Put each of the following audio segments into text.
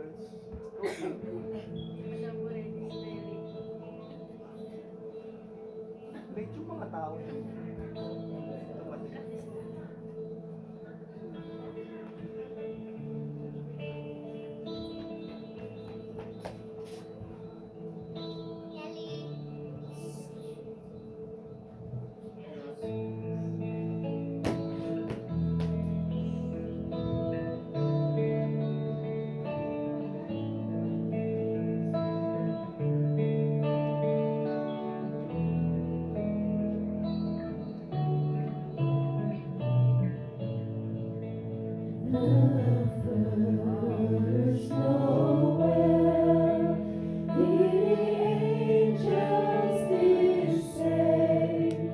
carols. Okay. Late yung mga tao dyan. Dumating. Lovers know well the angels did say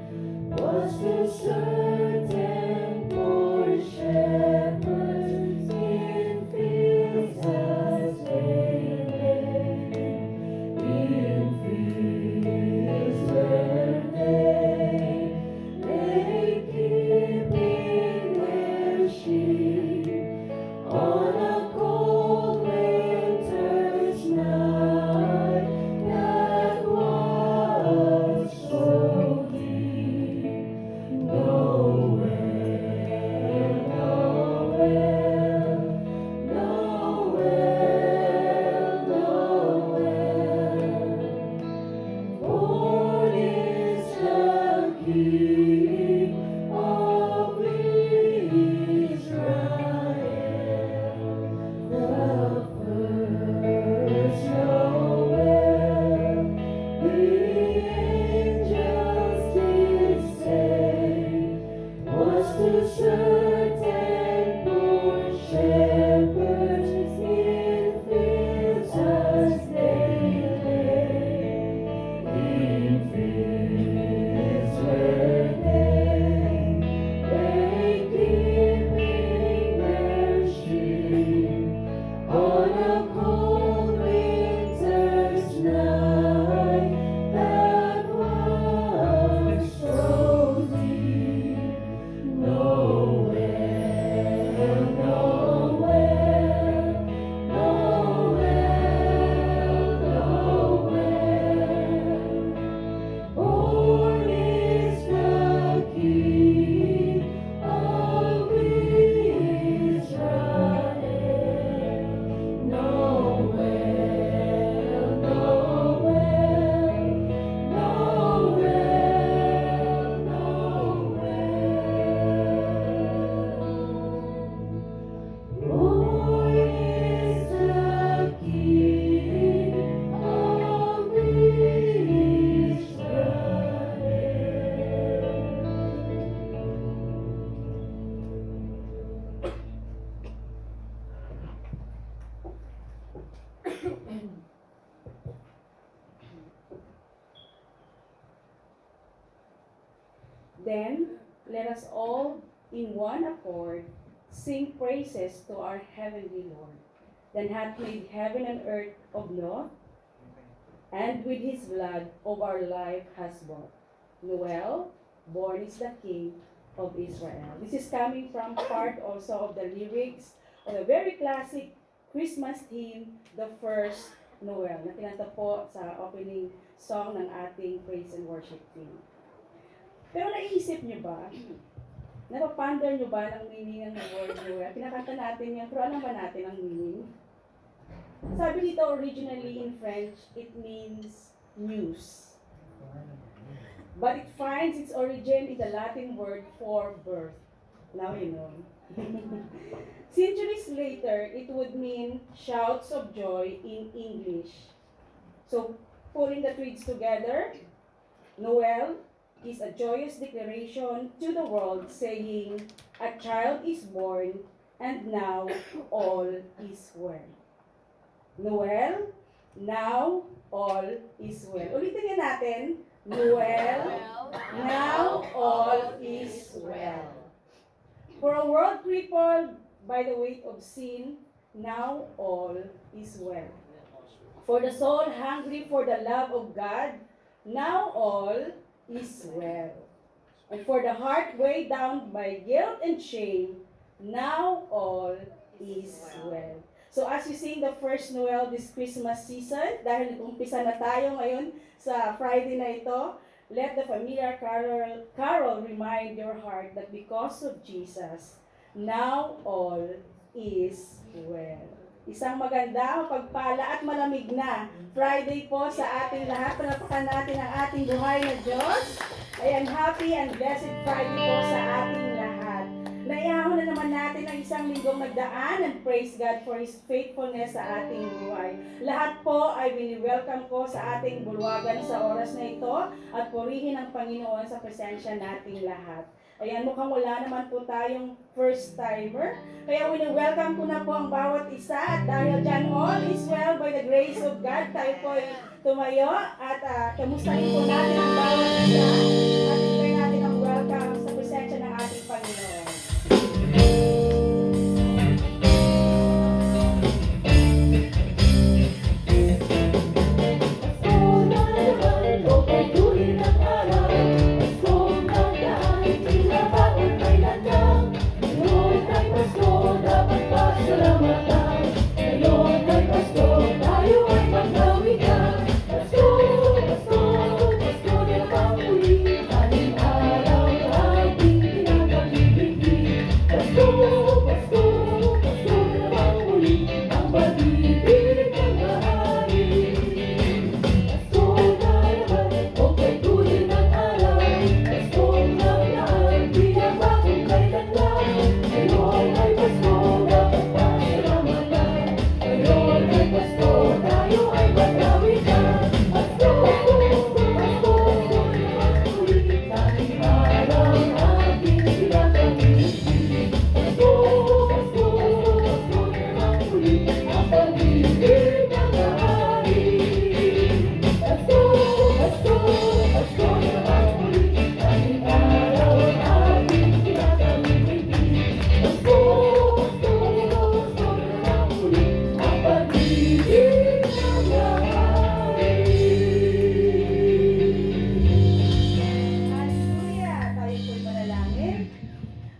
was to certain poor shepherds in fields as they lay, in fields where they keeping their sheep on a cold winter's night that was so deep. Nowhere, nowhere, nowhere, nowhere. Born is the King of Israel, the first Noel. The angels did say was to certain poor shepherds in fields as they lay, in fields where they keeping their sheep on a cold winter's night that was so deep. Nowhere, nowhere, nowhere, nowhere. Born is the King of Israel. Nowhere, nowhere, nowhere, nowhere. Born is the King of Israel. Then let us all, in one accord, sing praises to our heavenly Lord, that hath made heaven and earth of law, and with his blood of our life has bought. Noel, born is the King of Israel. This is coming from part also of the lyrics of a very classic Christmas hymn, The First Noel, na kinanta po sa opening song ng ating praise and worship team. Pero naisip niyo ba, napaponder niyo ba ng meaning ng word Noel? Pinakanta natin yan, pero alam ba natin ang meaning? Sabi dito originally in French, it means news. But it finds its origin in the Latin word for birth. Now you know. Centuries later, it would mean shouts of joy in English. So, pulling the tweeds together, Noel is a joyous declaration to the world saying, a child is born and now all is well. Noel, now all is well. Ulitin nga natin, Noel, now all is well. For a world crippled by the weight of sin, now all is well. For the soul hungry for the love of God, now all is well. And for the heart weighed down by guilt and shame, now all is well. So as you sing the first Noel this Christmas season, dahil nag-umpisa na tayo ngayon sa Friday na ito, let the familiar carol remind your heart that because of Jesus, now all is well. Isang maganda, pagpala at malamig na Friday po sa ating lahat. Palapakan natin ang ating buhay na Diyos. Ayan, happy and blessed Friday po sa ating lahat. Naihahon na naman natin ang isang linggong nagdaan and praise God for His faithfulness sa ating buhay. Lahat po ay bini-welcome ko sa ating bulwagan sa oras na ito at purihin ang Panginoon sa presensya nating lahat. Ayan, mukhang wala naman po tayong first timer. Kaya wini-welcome ko na po ang bawat isa at dahil dyan all is well by the grace of God, tayo po ay tumayo at kamustahin po natin ang bawat isa at ibigay natin ang welcome sa presensya ng ating Panginoon.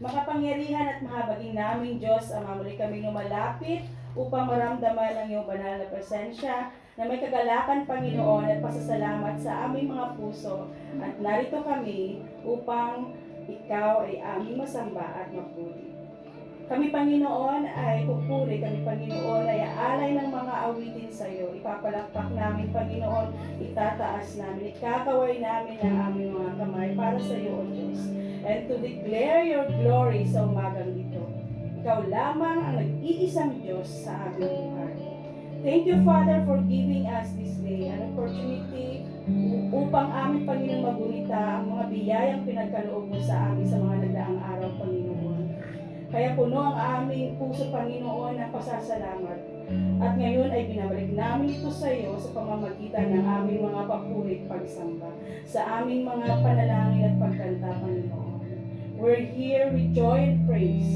Makapangyarihan at mahabaging naming Diyos, Ama, muli kami lumalapit upang maramdaman ang iyong banal na presensya na may kagalakan, Panginoon, at pasasalamat sa aming mga puso. At narito kami upang ikaw ay aming masamba at mapuri. Kami, Panginoon, ay pupuri. Kami, Panginoon, ay aalay ng mga awitin sa iyo. Ipapalakpak namin, Panginoon, itataas namin, ikakaway namin ang aming mga kamay para sa iyo, O Diyos. And to declare your glory sa umagang ito. Ikaw lamang ang nag-iisang Diyos sa aming buhay. Thank you, Father, for giving us this day an opportunity upang aming Panginoon magunita ang mga biyayang pinagkaloob mo sa amin sa mga nagdaang araw, Panginoon. Kaya puno ang aming puso, Panginoon, ng pasasalamat. At ngayon ay binabalik namin ito sa iyo sa pamamagitan ng aming mga papuri at pagsamba, sa aming mga panalangin at pagkanta, Panginoon. We're here with joy and praise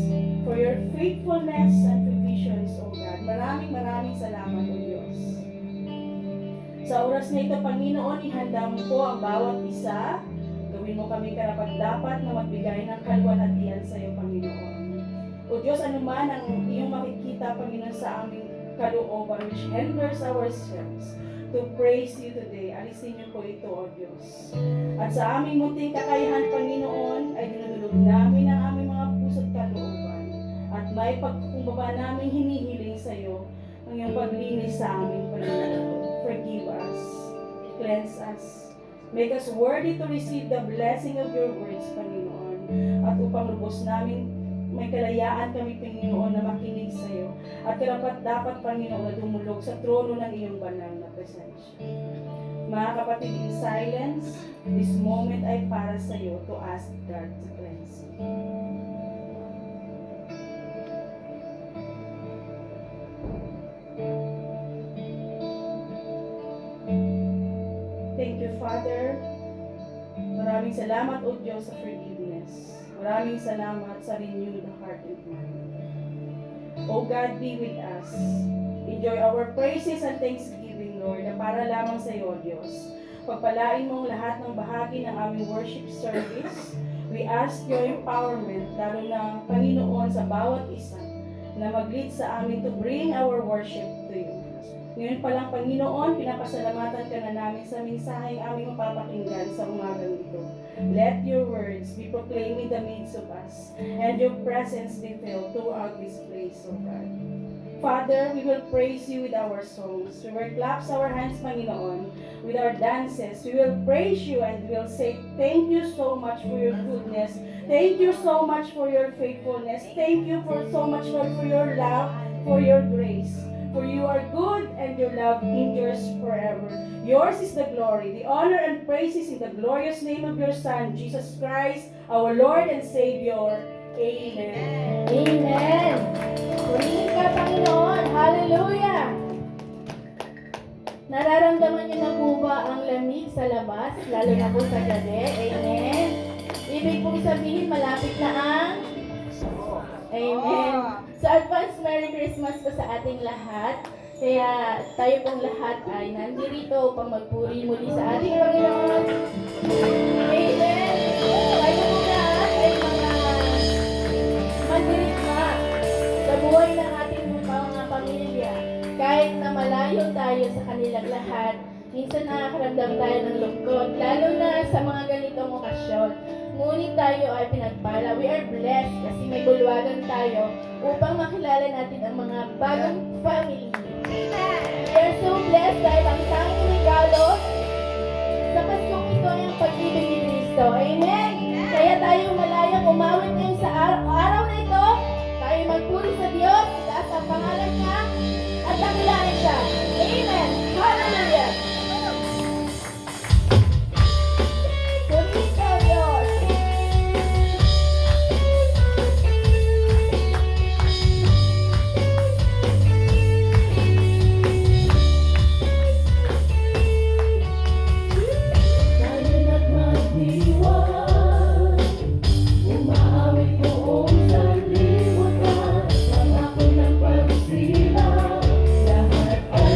for your faithfulness and provisions, O God. Maraming salamat, O Diyos. Sa oras na ito, Panginoon, ihanda mo po ang bawat isa. Gawin mo kami karapat-dapat na magbigay ng kalwalhatian sa iyo, Panginoon. O Diyos, anuman ang iyong makikita, Panginoon, sa aming kalooban which hinders ourselves to praise you today. Alisin niyo po ito, O Diyos. At sa aming munting kakayahan, Panginoon, ay dinudulog namin ang aming mga puso at kalooban. At may pagkukumbaba namin hinihiling sa iyo ang iyong paglinis sa aming Panginoon. Forgive us. Cleanse us. Make us worthy to receive the blessing of your words, Panginoon. At upang lubos namin may kalayaan kami, Panginoon, na makinig sa iyo. At karapat-dapat, Panginoon, na dumulog sa trono ng iyong banal na presensya. Mga kapatid, in silence, this moment ay para sa iyo to ask God to cleanse you. Thank you, Father. Maraming salamat, O Diyos, sa forgiveness. Maraming salamat sa renewed heart and mind. O God, be with us. Enjoy our praises and thanksgiving, Lord, na para lamang sa iyo, Diyos. Pagpalain mong lahat ng bahagi ng aming worship service. We ask your empowerment, lalo na, Panginoon, sa bawat isa na mag-lead sa amin to bring our worship to you. Ngayon pa lang, Panginoon, pinapasalamatan ka na namin sa mensaheng aming mapapakinggan sa umagang ito. Let your words be proclaimed in the midst of us, and your presence be felt throughout this place, O God. Father, we will praise you with our songs. We will clap our hands, Panginoon, with our dances. We will praise you and we will say, thank you so much for your goodness. Thank you so much for your faithfulness. Thank you for so much, Lord, for your love, for your grace. For you are good and your love endures forever. Yours is the glory, the honor and praises in the glorious name of your Son, Jesus Christ, our Lord and Savior. Amen. Amen. Purihin ka, Panginoon. Hallelujah. Nararamdaman niyo na po ba ang lamig sa labas, lalo na po sa gabi? Amen. Ibig pong sabihin, malapit na ang Amen. So, advance Merry Christmas po sa ating lahat. Kaya tayo pong lahat ay nandito upang magpuri muli sa ating Panginoon. Amen. Tayo po lahat ay mga mandirigma sa buhay ng ating mga pamilya. Kahit na malayo tayo sa kanilang lahat, minsan nakakaramdam tayo ng lungkot, lalo na sa mga ganitong okasyon. Ngunit tayo ay pinagpala. We are blessed kasi may bulwagan tayo upang makilala natin ang mga bagong family. We are so blessed dahil ang tanging regalo sa Paskong ito ay ang pag-ibig ni Kristo. Amen! Kaya tayo malayang umawit ngayon sa araw na ito. Tayo magpuri sa Diyos, itaas ang pangalan niya, at dakilain siya. Amen! Hallelujah! Purihin ka, Diyos! Lahat ay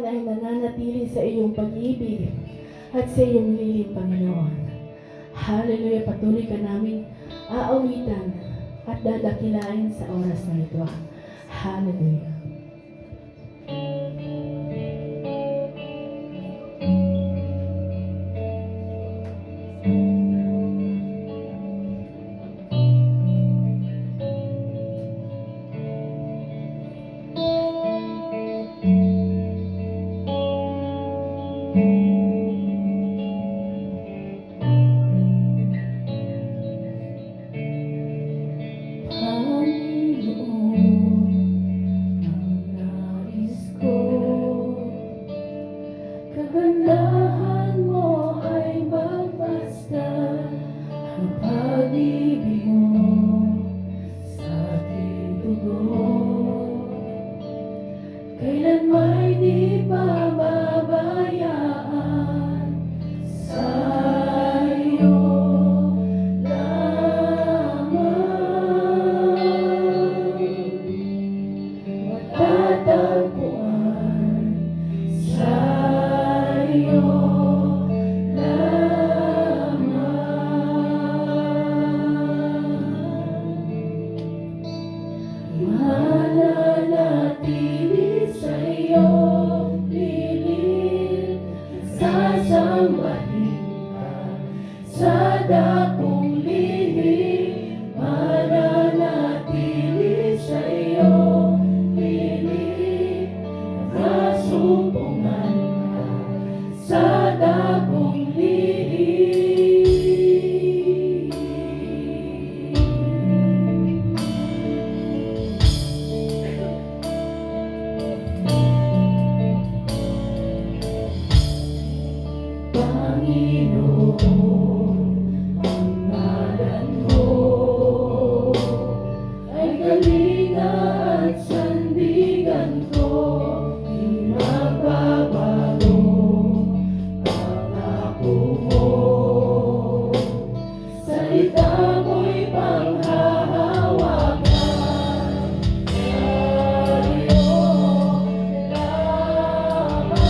naman ay nananatili sa iyong pag-ibig at sa iyong lilim, Panginoon. Hallelujah, patuloy ka namin aawitan at dadakilain sa oras na ito. Hallelujah. Kagandahan mo ay magpasdan ang pag-ibig mo sa aking dugo. Kailan may di pababayaan sa iyo lamang matatagpuan sa iyo mananatili sa iyong piling, sasambahin ka sa dakong lihim, mananatili sa iyong piling, kasumpungan ka sa dakong lihim. Panginoon, ang ngalan mo ay kalinga at sandigan ko, di magbabago ang ako mo. Salita mo'y panghahawakan sa iyo lamang.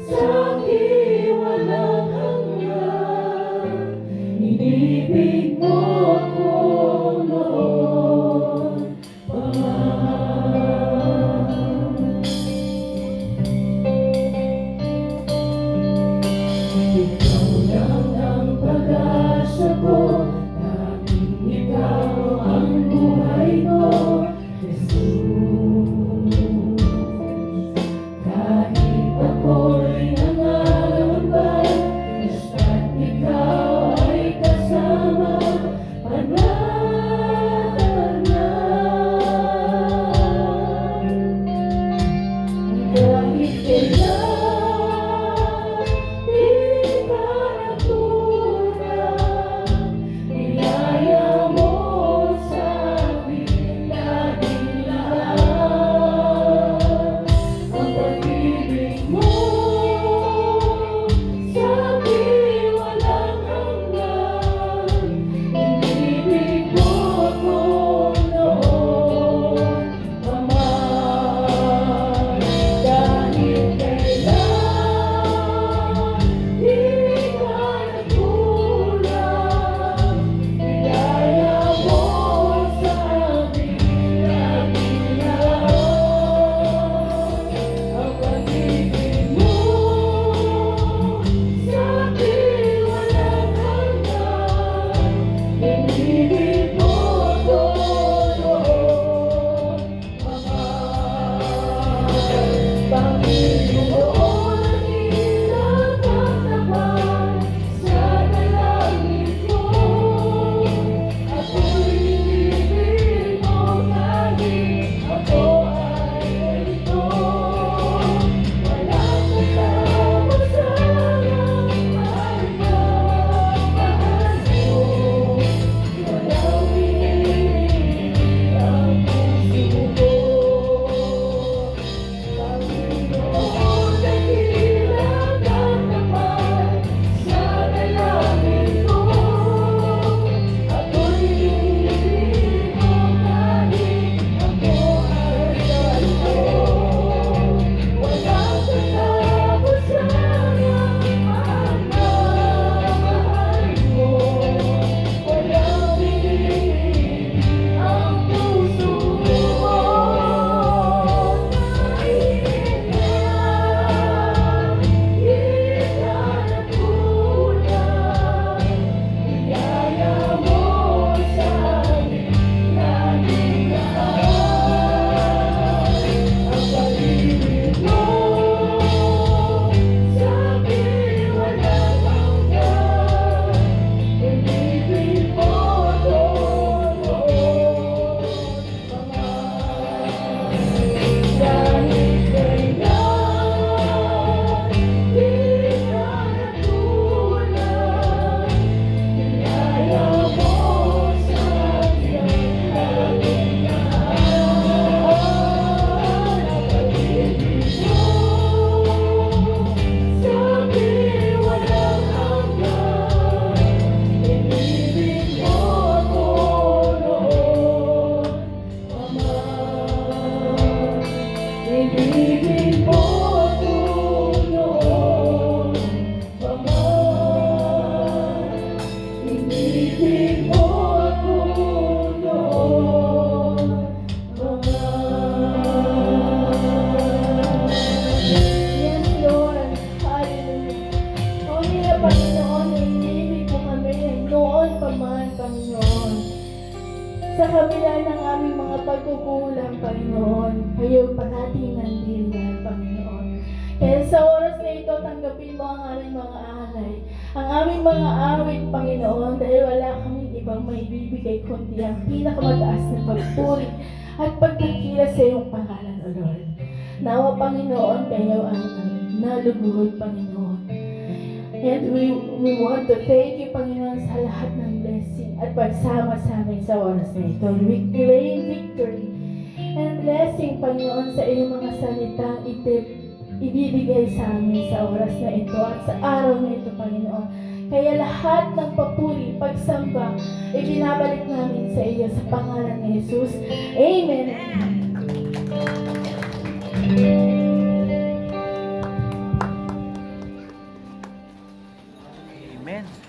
sa akin walang hanggan. Inibig mo ako noon pa man. Ikaw lang ang pag-asa ko, tanging ikaw ang buhay ko, Jesus. Kahit ako'y nangangampay, basta't ikaw ay kasama, panatanan. Kahit kailan di ka nagkulang, niyaya mo sa akin laging lahat. Ang pag-ibig mo sa akin walang hanggan. Inibig mo ako noon pa man. Kahit kailan di ka nagkulang, niyaya mo sa akin laging lahat. Ang pag-ibig mo sa akin walang hanggan. Inibig mo ako noon pa man. Panginoon, nilagang naman sa dalangin ko. Ako'y inibig mo kahit ako ay ganito. Walang katapusan ang mahal na mahal mo. Walang pinipili ang puso ko. Panginoon, nilagang naman sa dalangin ko. Ako'y inibig mo kahit ako ay ganito. Walang katapusan ang mahal na mahal mo. Walang pinipili ang puso ko. Kahit kailan di ka nagkulang, niyaya mo sa akin laging lahat. Ang pag-ibig mo sa akin walang hanggan. Inibig mo ako noon pa man. Kahit kailan di ka nagkulang, niyaya mo sa akin laging lahat. Ang pag-ibig mo sa akin walang hanggan. Inibig mo ako noon pa man. Inibig mo ako noon pa man. Inibig mo ako noon pa man. Yes, Lord. Hallelujah. Tunay na Panginoon, inibig mo kami noon pa man, Panginoon. Sa kabila ng aming mga pagkukulang, Panginoon, kayo parating nandiyan, Panginoon. Kaya sa oras na ito, tanggapin mo ang aming mga alay, ang aming mga awit, Panginoon, dahil wala kaming ibang maibibigay kundi ang pinakamataas na pagpuri at pagkakila sa iyong pangalan, O Lord. Nawa, Panginoon, kayo ang nalugod, Panginoon. And we want to thank you, Panginoon, sa lahat ng blessing at pagsama sa amin sa oras na ito. We claim victory and blessing, Panginoon, sa iyong mga salitang ibibigay sa amin sa oras na ito at sa araw na ito, Panginoon. Kaya lahat ng papuri, pagsamba, ibinabalik namin sa iyo sa pangalan ni Jesus. Amen. Amen.